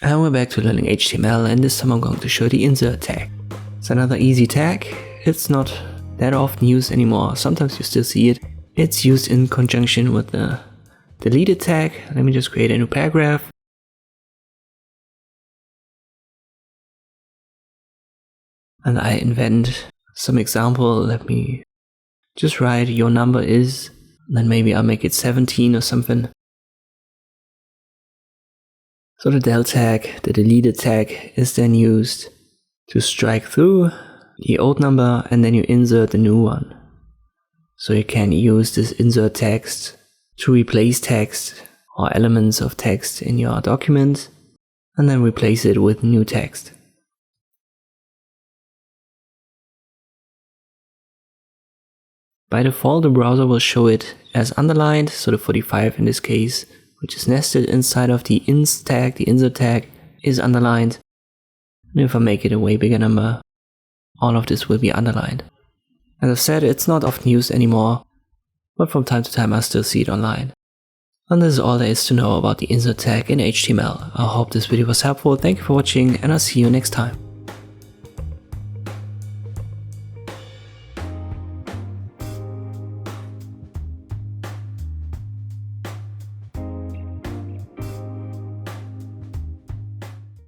And we're back to learning HTML, and this time I'm going to show the insert tag. It's another easy tag. It's not that often used anymore. Sometimes you still see it. It's used in conjunction with the deleted tag. Let me just create a new paragraph. And I invent some example. Let me just write your number is, then maybe I'll make it 17 or something. So the del tag, the deleted tag, is then used to strike through the old number and then you insert the new one. So you can use this insert text to replace text or elements of text in your document and then replace it with new text. By default, the browser will show it as underlined, so the 45 in this case, which is nested inside of the ins tag, the insert tag, is underlined. And if I make it a way bigger number, all of this will be underlined. As I said, it's not often used anymore, but from time to time I still see it online. And this is all there is to know about the insert tag in HTML. I hope this video was helpful, thank you for watching, and I'll see you next time.